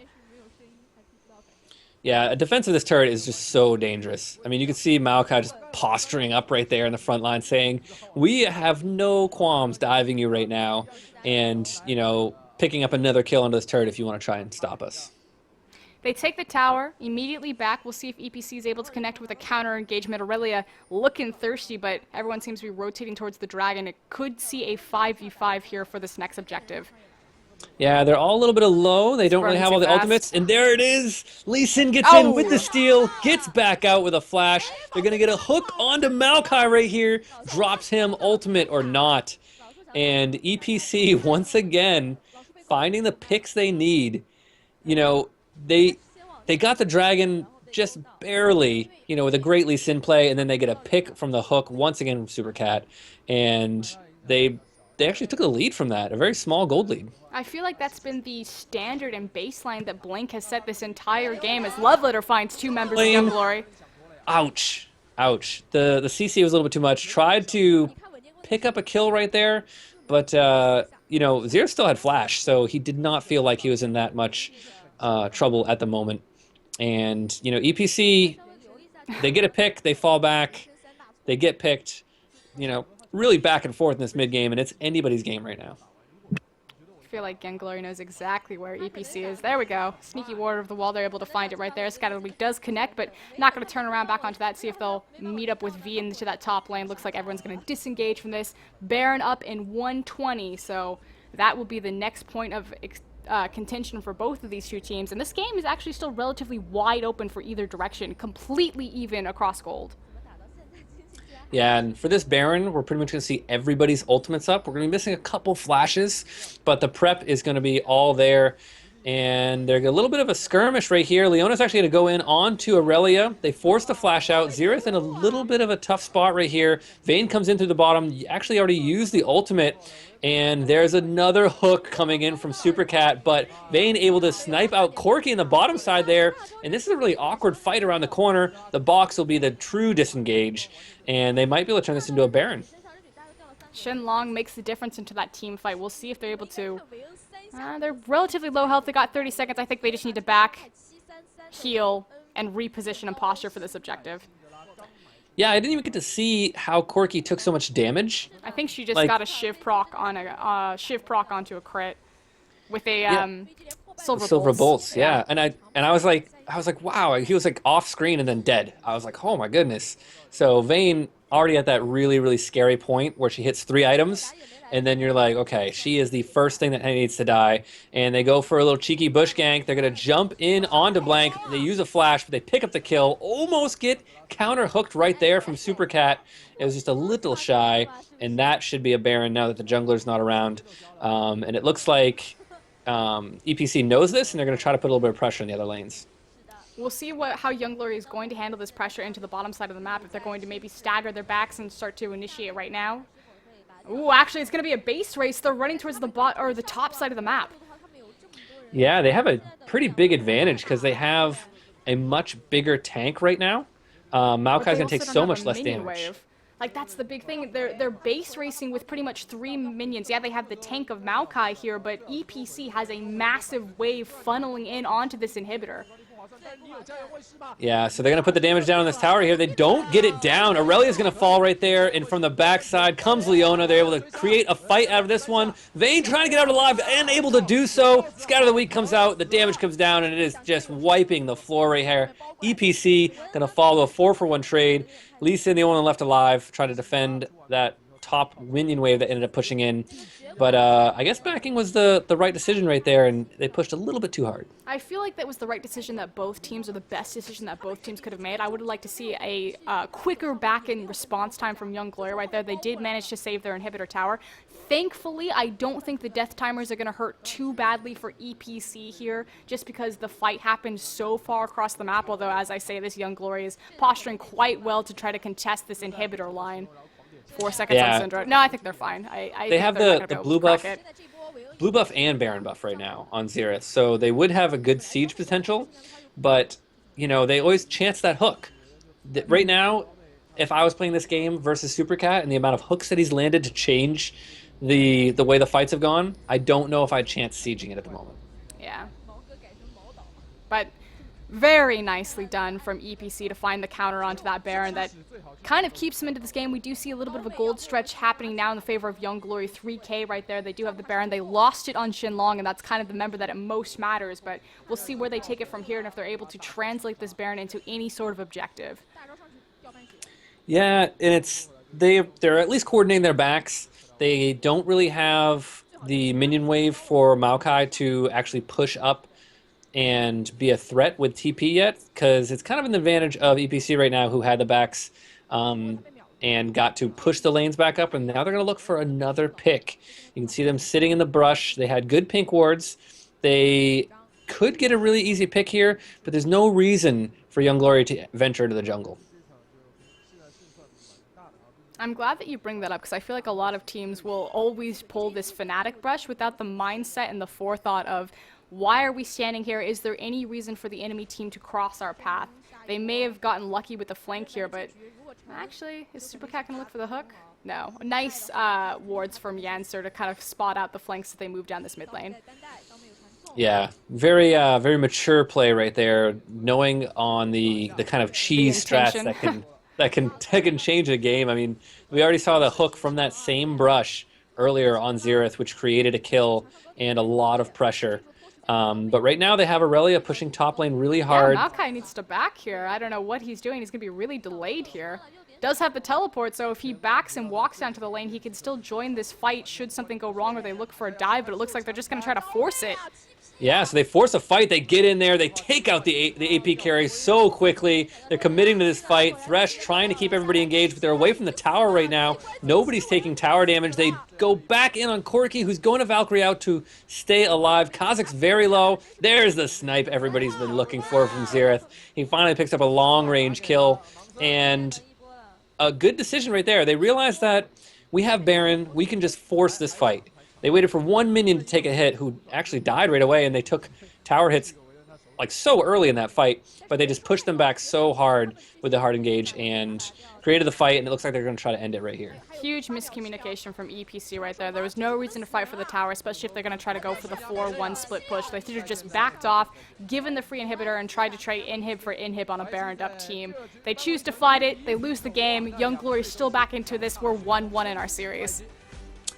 Yeah, a defense of this turret is just so dangerous. I mean, you can see Maokai just posturing up right there in the front line saying, we have no qualms diving you right now and, you know, picking up another kill onto this turret if you want to try and stop us.
They take the tower, immediately back. We'll see if EPC is able to connect with a counter engagement. Aurelia looking thirsty, but everyone seems to be rotating towards the dragon. It could see a 5v5 here for this next objective.
Yeah, they're all a little bit low. They don't really have all the ultimates. And there it is. Lee Sin gets in with the steal, gets back out with a flash. They're going to get a hook onto Maokai right here. Drops him ultimate or not. And EPC, once again, finding the picks they need. You know, they got the dragon just barely, you know, with a great Lee Sin play, and then they get a pick from the hook once again from Supercat, and they actually took the lead from that, a very small gold lead.
I feel like that's been the standard and baseline that Blink has set this entire game as Love Letter finds 2 members of Young Glory.
Ouch. Ouch. The CC was a little bit too much. Tried to pick up a kill right there, but, you know, Xerath still had flash, so he did not feel like he was in that much trouble at the moment. And, you know, EPC, they get a pick, they fall back, they get picked, you know, really back and forth in this mid-game, and it's anybody's game right now.
I feel like Young Glory knows exactly where EPC is. There we go. Sneaky ward of the wall. They're able to find it right there. Scattered Weak does connect, but not going to turn around back onto that, see if they'll meet up with V into that top lane. Looks like everyone's going to disengage from this. Baron up in 120, so that will be the next point of contention for both of these two teams. And this game is actually still relatively wide open for either direction, completely even across gold.
Yeah, and for this Baron, we're pretty much going to see everybody's ultimates up. We're going to be missing a couple flashes, but the prep is going to be all there. And there's a little bit of a skirmish right here. Leona's actually going to go in onto Aurelia. They force the flash out. Xerath in a little bit of a tough spot right here. Vayne comes in through the bottom. You actually already used the ultimate. And there's another hook coming in from Supercat, but Vayne able to snipe out Corki in the bottom side there. And this is a really awkward fight around the corner. The box will be the true disengage, and they might be able to turn this into a Baron.
Shenlong makes the difference into that team fight. We'll see if they're able to... they're relatively low health. They got 30 seconds. I think they just need to back, heal, and reposition and posture for this objective.
Yeah, I didn't even get to see how Corki took so much damage.
I think she just got a Shiv proc on a Shiv proc onto a crit with a silver
bolts. Yeah. And I was like wow, he was like off screen and then dead. I was like, oh my goodness. So Vayne already at that really, really scary point where she hits 3 items. And then you're like, okay, she is the first thing that needs to die. And they go for a little cheeky bush gank. They're going to jump in onto Blank. They use a flash, but they pick up the kill. Almost get counter hooked right there from Supercat. It was just a little shy. And that should be a Baron now that the jungler's not around. And it looks like EPC knows this, and they're going to try to put a little bit of pressure in the other lanes.
We'll see how Young Glory is going to handle this pressure into the bottom side of the map. If they're going to maybe stagger their backs and start to initiate right now. Ooh, actually, it's going to be a base race. They're running towards the top side of the map.
Yeah, they have a pretty big advantage because they have a much bigger tank right now. Maokai's going to take so much less damage.
Wave. Like, that's the big thing. They're base racing with pretty much 3 minions. Yeah, they have the tank of Maokai here, but EPC has a massive wave funneling in onto this inhibitor.
Yeah, so they're going to put the damage down on this tower here. They don't get it down. Aurelia's going to fall right there, and from the backside comes Leona. They're able to create a fight out of this one. Vayne trying to get out alive and able to do so. Scatter the Weak comes out, the damage comes down, and it is just wiping the floor right here. EPC going to follow a 4-for-1 trade. Lee Sin, the only one left alive, trying to defend that top minion wave that ended up pushing in. But I guess backing was the right decision right there, and they pushed a little bit too hard.
I feel like that was the right decision that both teams, or the best decision that both teams could have made. I would have liked to see a quicker back-end response time from Young Glory right there. They did manage to save their inhibitor tower. Thankfully, I don't think the death timers are going to hurt too badly for EPC here, just because the fight happened so far across the map, although, as I say, this Young Glory is posturing quite well to try to contest this inhibitor line. 4 seconds on Syndra. No, I think they're fine.
They have the blue buff and Baron buff right now on Xerath, so they would have a good siege potential, but, you know, they always chance that hook. Right now, if I was playing this game versus Supercat and the amount of hooks that he's landed to change the way the fights have gone, I don't know if I'd chance sieging it at the moment.
Yeah. But very nicely done from EPC to find the counter onto that Baron that kind of keeps him into this game. We do see a little bit of a gold stretch happening now in the favor of Young Glory. 3K right there. They do have the Baron. They lost it on Shenlong, and that's kind of the member that it most matters, but we'll see where they take it from here and if they're able to translate this Baron into any sort of objective.
Yeah, and they're at least coordinating their backs. They don't really have the minion wave for Maokai to actually push up and be a threat with TP yet, because it's kind of an advantage of EPC right now, who had the backs and got to push the lanes back up, and now they're going to look for another pick. You can see them sitting in the brush. They had good pink wards. They could get a really easy pick here, but there's no reason for Young Glory to venture into the jungle.
I'm glad that you bring that up, because I feel like a lot of teams will always pull this Fnatic brush without the mindset and the forethought of, why are we standing here? Is there any reason for the enemy team to cross our path? They may have gotten lucky with the flank here, but actually, is Supercat going to look for the hook? No. Nice wards from Yancer to kind of spot out the flanks as they move down this mid lane.
Yeah, very very mature play right there, knowing on the kind of cheese strats that can change a game. I mean, we already saw the hook from that same brush earlier on Xerath, which created a kill and a lot of pressure. But right now they have Aurelia pushing top lane really hard.
Yeah, Maokai needs to back here. I don't know what he's doing. He's going to be really delayed here. does have the teleport, so if he backs and walks down to the lane, he can still join this fight should something go wrong or they look for a dive, but it looks like they're just going to try to force it.
Yeah, so they force a fight, they get in there, they take out the AP carry so quickly. They're committing to this fight. Thresh trying to keep everybody engaged, but they're away from the tower right now. Nobody's taking tower damage. They go back in on Corki, who's going to Valkyrie out to stay alive. Kazakh's very low. There's the snipe everybody's been looking for from Xerath. He finally picks up a long-range kill, and a good decision right there. They realize that we have Baron, we can just force this fight. They waited for one minion to take a hit, who actually died right away, and they took tower hits like so early in that fight, but they just pushed them back so hard with the hard engage and created the fight, and it looks like they're going to try to end it right here.
Huge miscommunication from EPC right there. There was no reason to fight for the tower, especially if they're going to try to go for the 4-1 split push. They should have just backed off, given the free inhibitor, and tried to trade inhib for inhib on a Baroned up team. They choose to fight it, they lose the game. Young Glory's still back into this. We're 1-1 in our series.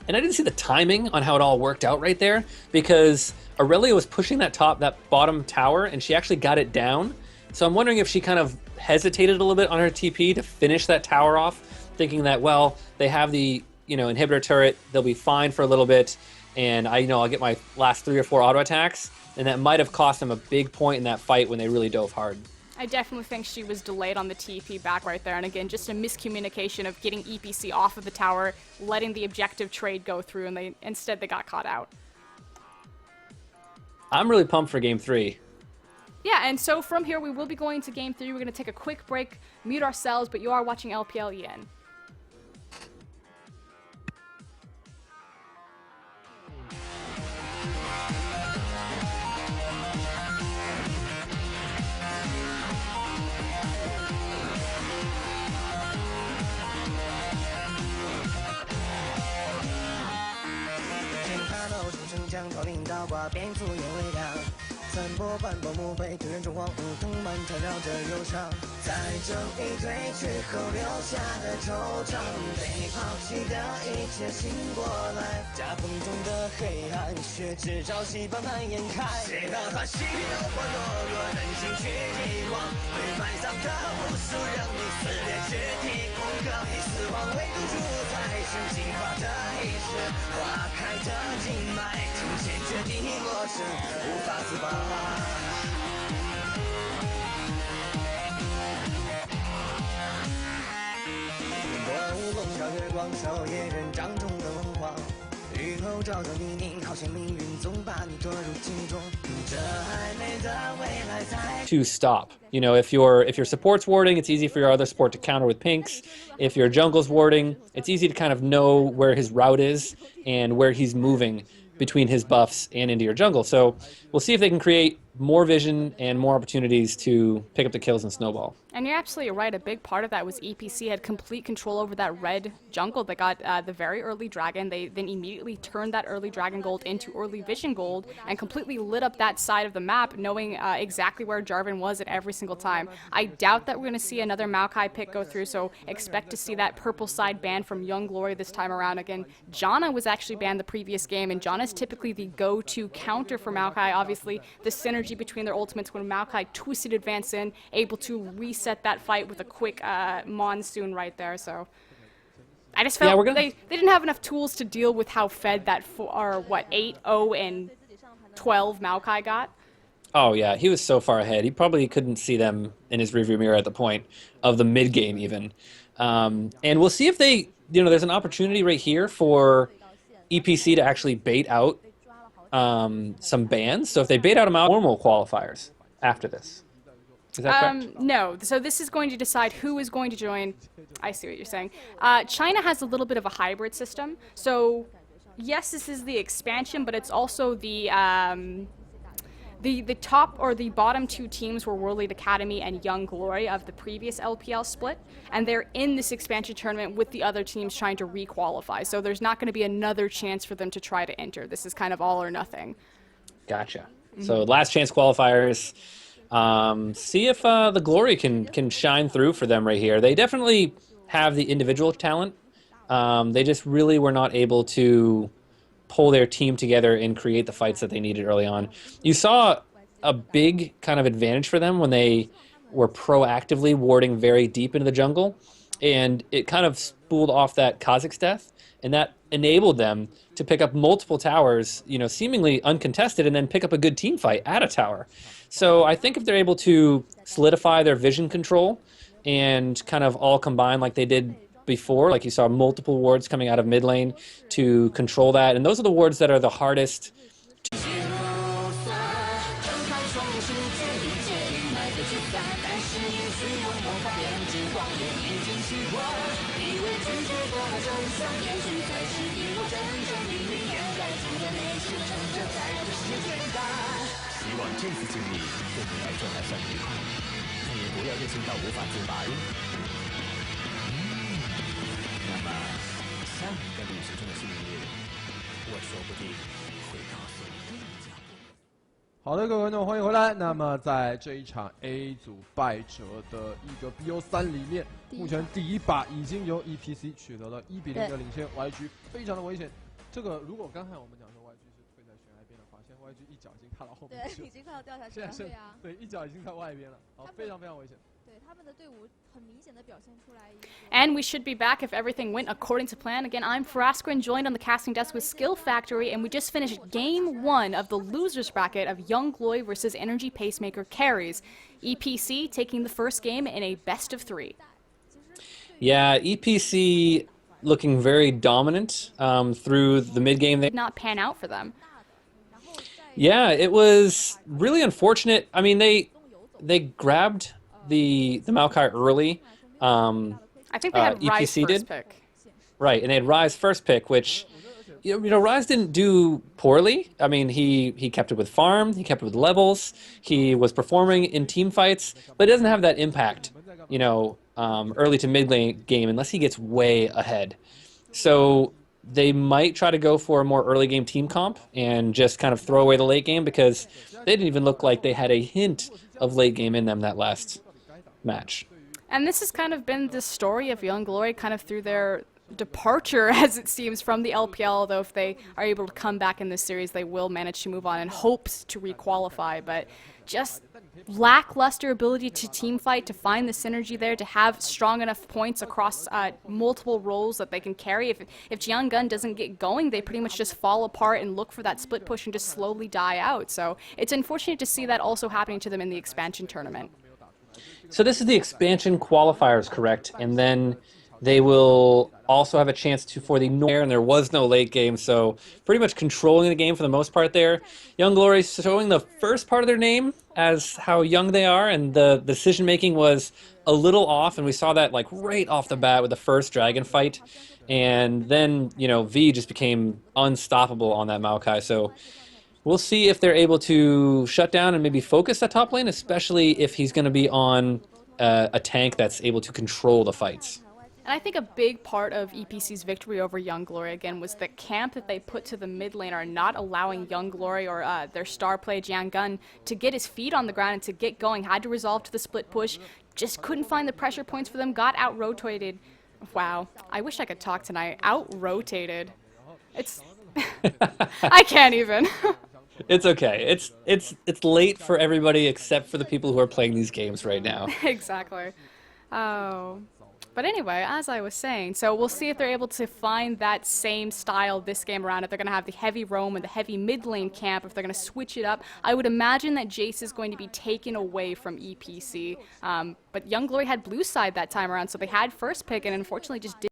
And I didn't see the timing on how it all worked out right there, because Aurelia was pushing that bottom tower, and she actually got it down. So I'm wondering if she kind of hesitated a little bit on her TP to finish that tower off, thinking that, well, they have the inhibitor turret, they'll be fine for a little bit, and I'll get my last 3 or 4 auto attacks, and that might have cost them a big point in that fight when they really dove hard.
I definitely think she was delayed on the TP back right there. And again, just a miscommunication of getting EPC off of the tower, letting the objective trade go through, and instead they got caught out.
I'm really pumped for Game 3.
Yeah, and so from here we will be going to Game 3. We're going to take a quick break, mute ourselves, but you are watching LPL EN.
头领倒挂，变出眼微亮。三波半波幕被敌人中荒，梧桐漫缠绕着忧伤。在这一退去后留下的惆怅，被抛弃的一切醒过来。夹缝中的黑暗，血之朝夕般蔓延开。谁的欢喜诱惑懦弱，任性去遗忘。被埋葬的无数，让你撕裂肢体空壳。以死亡为赌注，才是进化的仪式。花开的静脉，金钱决定落成，无法自拔。多无笼罩月光，守夜人掌中的文化。雨后照着泥泞，好像命运总把你拖入境中。这暧昧的未来在。
To stop. If your support's warding, it's easy for your other support to counter with pinks. If your jungle's warding, it's easy to kind of know where his route is and where he's moving between his buffs and into your jungle. So we'll see if they can create more vision and more opportunities to pick up the kills and snowball.
And you're absolutely right. A big part of that was EPC had complete control over that red jungle. They got the very early dragon. They then immediately turned that early dragon gold into early vision gold and completely lit up that side of the map, knowing exactly where Jarvan was at every single time. I doubt that we're going to see another Maokai pick go through, so expect to see that purple side banned from Young Glory this time around. Again, Janna was actually banned the previous game, and Janna's typically the go-to counter for Maokai. Obviously, the synergy between their ultimates when Maokai twisted advance in, able to reset that fight with a quick monsoon right there. So I just felt they didn't have enough tools to deal with how fed that 8, 0, and 12 Maokai got.
Oh yeah, he was so far ahead. He probably couldn't see them in his rearview mirror at the point of the mid game even. And we'll see if they, there's an opportunity right here for EPC to actually bait out some bans. So if they bait out normal qualifiers after this. Is that correct?
No. So this is going to decide who is going to join. I see what you're saying. China has a little bit of a hybrid system. So yes, this is the expansion, but it's also the top or the bottom 2 teams were World Elite Academy and Young Glory of the previous LPL split, and they're in this expansion tournament with the other teams trying to re-qualify. So there's not going to be another chance for them to try to enter. This is kind of all or nothing.
Gotcha. So last chance qualifiers. See if the Glory can shine through for them right here. They definitely have the individual talent. They just really were not able to pull their team together and create the fights that they needed early on. You saw a big kind of advantage for them when they were proactively warding very deep into the jungle. and it kind of spooled off that Kazakh's death, and that enabled them to pick up multiple towers, seemingly uncontested, and then pick up a good team fight at a tower. So I think if they're able to solidify their vision control and kind of all combine like they did before, like you saw multiple wards coming out of mid lane to control that, and those are the wards that are the hardest.
好的，各位观众，欢迎回来。那么在这一场 A 组败者的一个 BO3里面，目前第一把已经由 EPC 取得了1比0的领先 ，YG 非常的危险。这个如果刚才我们讲说 YG 是退在悬崖边的话，现在 YG 一脚已经踏到后面去了，
已经快要掉下去了。
对啊，对，一脚已经在外边了，好，非常非常危险。
对，他们的队伍很明显的表现出来。
And we should be back if everything went according to plan. Again, I'm Froskurinn, joined on the casting desk with Skillfactory, and we just finished Game 1 of the losers bracket of Young Glory versus Energy Pacemaker Carries. EPC taking the first game in a best of 3.
Yeah, EPC looking very dominant through the mid game.
Did not pan out for them.
Yeah, it was really unfortunate. I mean, they grabbed the Maokai early.
I think they had Rise
EPC
first
did.
pick.
Right, and they had Rise first pick, which Rise didn't do poorly. I mean, he kept it with farm, he kept it with levels, he was performing in team fights, but it doesn't have that impact, early to mid lane game unless he gets way ahead. So they might try to go for a more early game team comp and just kind of throw away the late game because they didn't even look like they had a hint of late game in them that last match.
And this has kind of been the story of Young Glory kind of through their departure, as it seems, from the LPL, though if they are able to come back in this series, they will manage to move on in hopes to requalify, but just lackluster ability to team fight, to find the synergy there, to have strong enough points across multiple roles that they can carry. If Jiang Gun doesn't get going, they pretty much just fall apart and look for that split push and just slowly die out. So it's unfortunate to see that also happening to them in the expansion tournament.
So this is the expansion qualifiers, correct? And then they will also have a chance for the and there was no late game, so pretty much controlling the game for the most part there. Young Glory showing the first part of their name as how young they are, and the decision making was a little off, and we saw that like right off the bat with the first dragon fight. And then, V just became unstoppable on that Maokai, so we'll see if they're able to shut down and maybe focus that top lane, especially if he's going to be on a tank that's able to control the fights.
And I think a big part of EPC's victory over Young Glory, again, was the camp that they put to the mid lane are not allowing Young Glory or their star play, Jiang Gun, to get his feet on the ground and to get going. Had to resolve to the split push, just couldn't find the pressure points for them, got out-rotated. Wow, I wish I could talk tonight. Out-rotated. It's... I can't even.
It's okay. It's late for everybody except for the people who are playing these games right now.
Exactly. Oh... But anyway, as I was saying, so we'll see if they're able to find that same style this game around, if they're going to have the heavy roam and the heavy mid lane camp, if they're going to switch it up. I would imagine that Jace is going to be taken away from EPC, but Young Glory had blue side that time around, so they had first pick and unfortunately just didn't